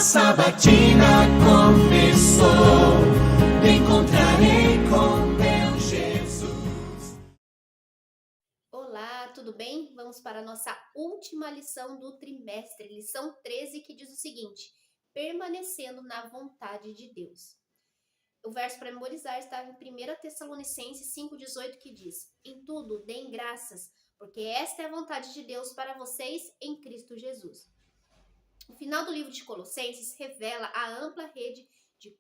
sabatina começou, me encontrarei com meu Jesus. Olá, tudo bem? Vamos para a nossa última lição do trimestre, lição 13, que diz o seguinte: permanecendo na vontade de Deus. O verso para memorizar está em 1 Tessalonicenses 5,18, que diz: em tudo deem graças, porque esta é a vontade de Deus para vocês em Cristo Jesus. O final do livro de Colossenses revela a ampla rede de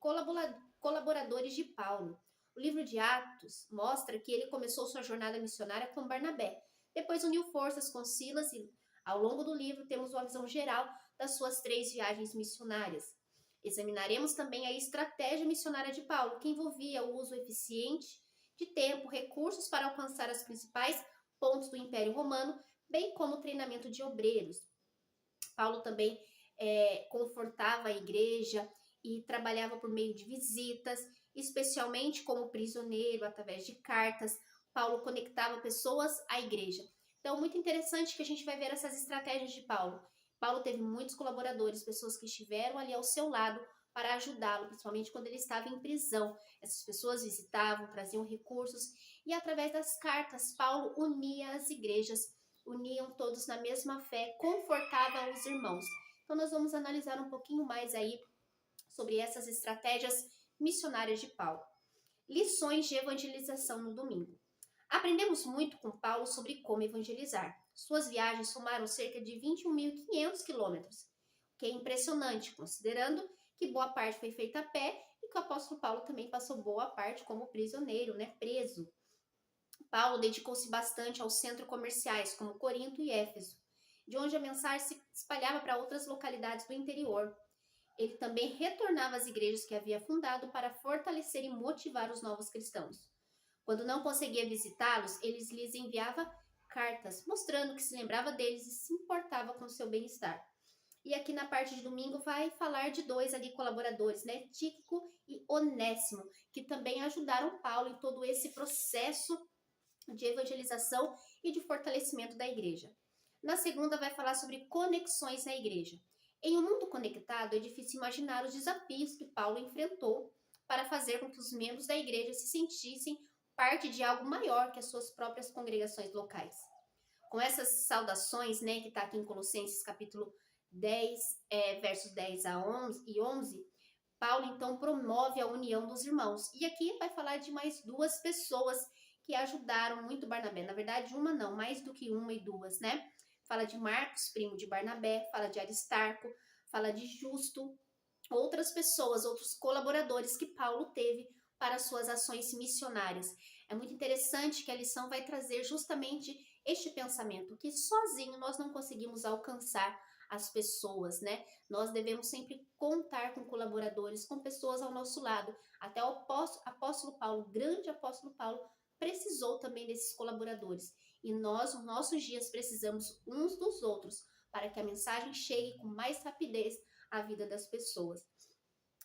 colaboradores de Paulo. O livro de Atos mostra que ele começou sua jornada missionária com Barnabé, depois uniu forças com Silas e, ao longo do livro, temos uma visão geral das suas 3 viagens missionárias. Examinaremos também a estratégia missionária de Paulo, que envolvia o uso eficiente de tempo, recursos para alcançar os principais pontos do Império Romano, bem como o treinamento de obreiros. Paulo também confortava a igreja e trabalhava por meio de visitas, especialmente como prisioneiro, através de cartas. Paulo conectava pessoas à igreja. Então, muito interessante que a gente vai ver essas estratégias de Paulo. Paulo teve muitos colaboradores, pessoas que estiveram ali ao seu lado para ajudá-lo, principalmente quando ele estava em prisão. Essas pessoas visitavam, traziam recursos e, através das cartas, Paulo unia as igrejas, uniam todos na mesma fé, confortava os irmãos. Então, nós vamos analisar um pouquinho mais aí sobre essas estratégias missionárias de Paulo. Lições de evangelização no domingo. Aprendemos muito com Paulo sobre como evangelizar. Suas viagens somaram cerca de 21.500 quilômetros, o que é impressionante, considerando que boa parte foi feita a pé e que o apóstolo Paulo também passou boa parte como prisioneiro, preso. Paulo dedicou-se bastante aos centros comerciais, como Corinto e Éfeso, de onde a mensagem se espalhava para outras localidades do interior. Ele também retornava às igrejas que havia fundado para fortalecer e motivar os novos cristãos. Quando não conseguia visitá-los, ele lhes enviava cartas, mostrando que se lembrava deles e se importava com o seu bem-estar. E aqui na parte de domingo vai falar de 2 ali colaboradores, Tíquico e Onésimo, que também ajudaram Paulo em todo esse processo de evangelização e de fortalecimento da igreja. Na segunda vai falar sobre conexões na igreja. Em um mundo conectado, é difícil imaginar os desafios que Paulo enfrentou para fazer com que os membros da igreja se sentissem parte de algo maior que as suas próprias congregações locais. Com essas saudações, que está aqui em Colossenses capítulo 10, versos 10 a 11, Paulo então promove a união dos irmãos. E aqui vai falar de mais 2 pessoas que ajudaram muito Barnabé. Na verdade, uma não, mais do que uma e 2, Fala de Marcos, primo de Barnabé, fala de Aristarco, fala de Justo, outras pessoas, outros colaboradores que Paulo teve para suas ações missionárias. É muito interessante que a lição vai trazer justamente este pensamento, que sozinho nós não conseguimos alcançar as pessoas, Nós devemos sempre contar com colaboradores, com pessoas ao nosso lado. Até o apóstolo Paulo, o grande apóstolo Paulo, precisou também desses colaboradores. E nós, nos nossos dias, precisamos uns dos outros para que a mensagem chegue com mais rapidez à vida das pessoas.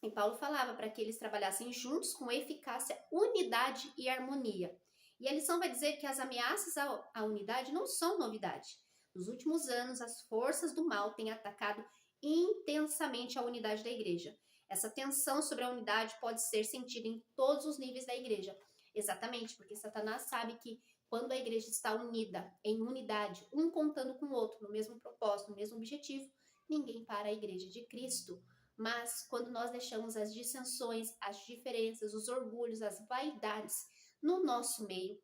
E Paulo falava para que eles trabalhassem juntos com eficácia, unidade e harmonia. E a lição vai dizer que as ameaças à unidade não são novidade. Nos últimos anos, as forças do mal têm atacado intensamente a unidade da igreja. Essa tensão sobre a unidade pode ser sentida em todos os níveis da igreja. Exatamente, porque Satanás sabe que quando a igreja está unida, em unidade, um contando com o outro, no mesmo propósito, no mesmo objetivo, ninguém para a igreja de Cristo. Mas quando nós deixamos as dissensões, as diferenças, os orgulhos, as vaidades no nosso meio,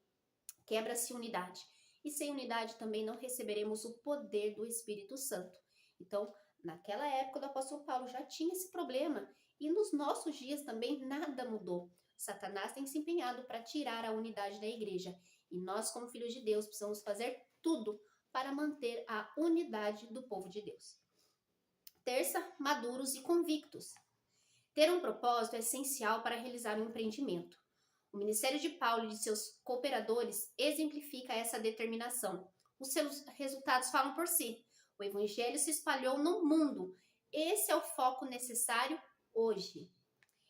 quebra-se unidade. E sem unidade também não receberemos o poder do Espírito Santo. Então, naquela época do apóstolo Paulo já tinha esse problema. E nos nossos dias também nada mudou. Satanás tem se empenhado para tirar a unidade da igreja. E nós, como filhos de Deus, precisamos fazer tudo para manter a unidade do povo de Deus. Terça, maduros e convictos. Ter um propósito é essencial para realizar um empreendimento. O ministério de Paulo e de seus cooperadores exemplifica essa determinação. Os seus resultados falam por si. O evangelho se espalhou no mundo. Esse é o foco necessário hoje.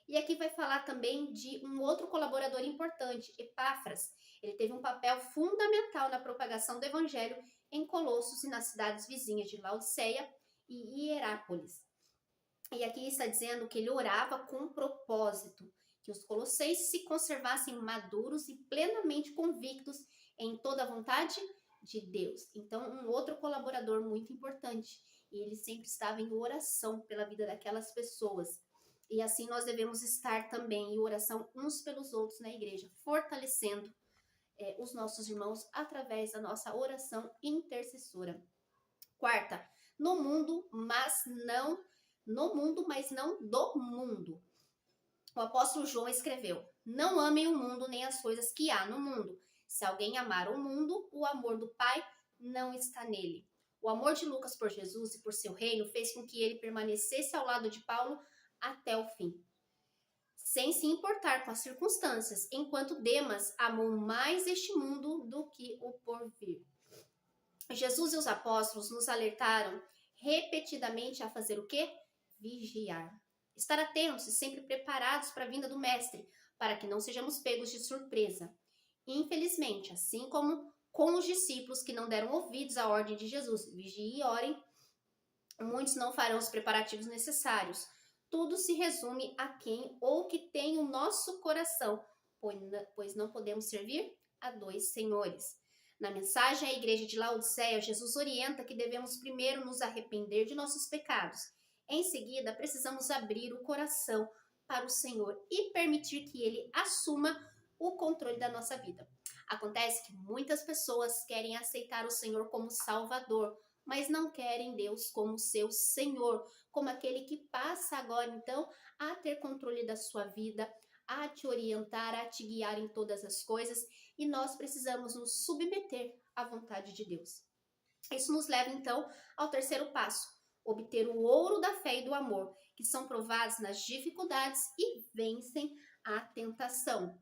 E aqui vai falar também de um outro colaborador importante, Epáfras. Ele teve um papel fundamental na propagação do evangelho em Colossos e nas cidades vizinhas de Laodiceia e Hierápolis. E aqui está dizendo que ele orava com um propósito, que os colossenses se conservassem maduros e plenamente convictos em toda a vontade de Deus. Então, um outro colaborador muito importante, e ele sempre estava em oração pela vida daquelas pessoas. E assim nós devemos estar também em oração uns pelos outros na igreja, fortalecendo os nossos irmãos através da nossa oração intercessora. Quarta, no mundo, mas não do mundo. O apóstolo João escreveu: não amem o mundo nem as coisas que há no mundo. Se alguém amar o mundo, o amor do Pai não está nele. O amor de Lucas por Jesus e por seu reino fez com que ele permanecesse ao lado de Paulo até o fim, sem se importar com as circunstâncias, enquanto Demas amou mais este mundo do que o porvir. Jesus e os apóstolos nos alertaram repetidamente a fazer o quê? Vigiar. Estar atentos e sempre preparados para a vinda do Mestre, para que não sejamos pegos de surpresa. Infelizmente, assim como com os discípulos que não deram ouvidos à ordem de Jesus, vigiem e orem, muitos não farão os preparativos necessários. Tudo se resume a quem ou que tem o nosso coração, pois não podemos servir a dois senhores. Na mensagem à igreja de Laodiceia, Jesus orienta que devemos primeiro nos arrepender de nossos pecados. Em seguida, precisamos abrir o coração para o Senhor e permitir que Ele assuma o controle da nossa vida. Acontece que muitas pessoas querem aceitar o Senhor como Salvador, mas não querem Deus como seu Senhor, como aquele que passa agora, então, a ter controle da sua vida, a te orientar, a te guiar em todas as coisas, e nós precisamos nos submeter à vontade de Deus. Isso nos leva, então, ao terceiro passo: obter o ouro da fé e do amor, que são provados nas dificuldades e vencem a tentação.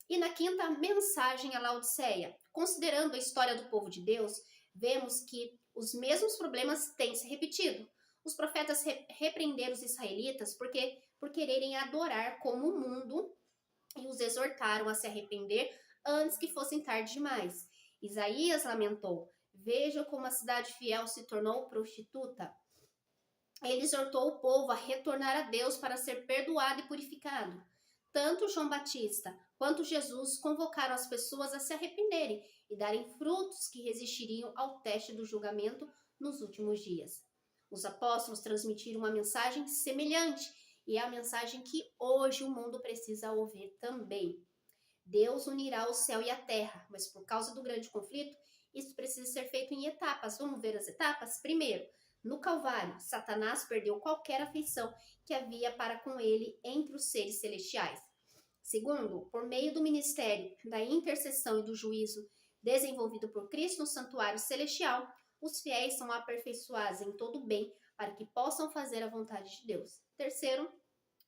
E na quinta mensagem à Laodiceia, considerando a história do povo de Deus, vemos que os mesmos problemas têm se repetido. Os profetas repreenderam os israelitas por quererem adorar como o mundo e os exortaram a se arrepender antes que fossem tarde demais. Isaías lamentou: veja como a cidade fiel se tornou prostituta. Ele exortou o povo a retornar a Deus para ser perdoado e purificado. Tanto João Batista quanto Jesus convocaram as pessoas a se arrependerem e darem frutos que resistiriam ao teste do julgamento nos últimos dias. Os apóstolos transmitiram uma mensagem semelhante, e é a mensagem que hoje o mundo precisa ouvir também. Deus unirá o céu e a terra, mas por causa do grande conflito, isso precisa ser feito em etapas. Vamos ver as etapas? Primeiro, no Calvário, Satanás perdeu qualquer afeição que havia para com ele entre os seres celestiais. Segundo, por meio do ministério da intercessão e do juízo desenvolvido por Cristo no santuário celestial, os fiéis são aperfeiçoados em todo o bem para que possam fazer a vontade de Deus. Terceiro,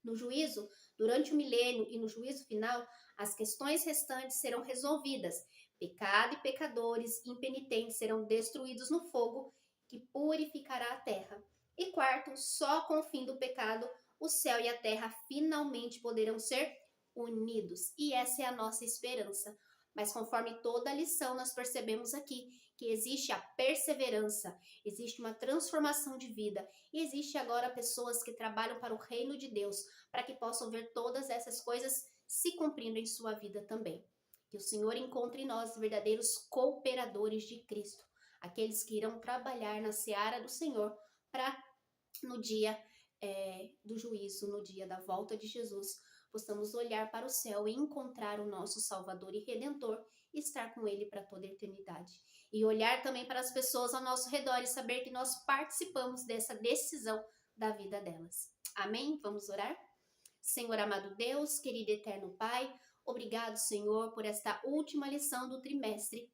no juízo, durante o milênio e no juízo final, as questões restantes serão resolvidas. Pecado e pecadores impenitentes serão destruídos no fogo que purificará a terra. E quarto, só com o fim do pecado, o céu e a terra finalmente poderão ser unidos. E essa é a nossa esperança. Mas conforme toda a lição, nós percebemos aqui que existe a perseverança, existe uma transformação de vida e existe agora pessoas que trabalham para o reino de Deus, para que possam ver todas essas coisas se cumprindo em sua vida também. Que o Senhor encontre em nós verdadeiros cooperadores de Cristo, aqueles que irão trabalhar na seara do Senhor para no dia do juízo, no dia da volta de Jesus, possamos olhar para o céu e encontrar o nosso Salvador e Redentor e estar com Ele para toda a eternidade. E olhar também para as pessoas ao nosso redor e saber que nós participamos dessa decisão da vida delas. Amém? Vamos orar? Senhor amado Deus, querido eterno Pai, obrigado, Senhor, por esta última lição do trimestre.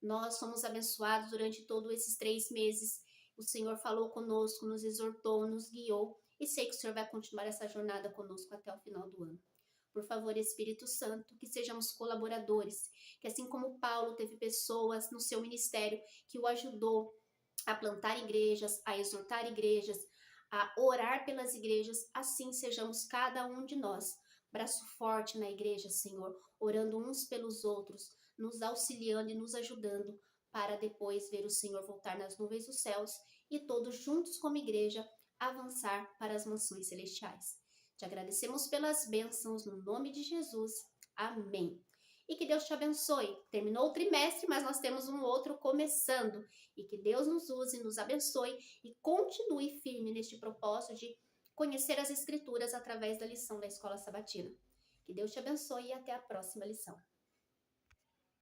Nós somos abençoados durante todos esses 3 meses. O Senhor falou conosco, nos exortou, nos guiou. E sei que o Senhor vai continuar essa jornada conosco até o final do ano. Por favor, Espírito Santo, que sejamos colaboradores, que assim como Paulo teve pessoas no seu ministério que o ajudou a plantar igrejas, a exortar igrejas, a orar pelas igrejas, assim sejamos cada um de nós, braço forte na igreja, Senhor, orando uns pelos outros, nos auxiliando e nos ajudando, para depois ver o Senhor voltar nas nuvens dos céus e todos juntos como igreja, avançar para as mansões celestiais. Te agradecemos pelas bênçãos no nome de Jesus. Amém. E que Deus te abençoe. Terminou o trimestre, mas nós temos um outro começando. E que Deus nos use, nos abençoe e continue firme neste propósito de conhecer as Escrituras através da lição da Escola Sabatina. Que Deus te abençoe e até a próxima lição.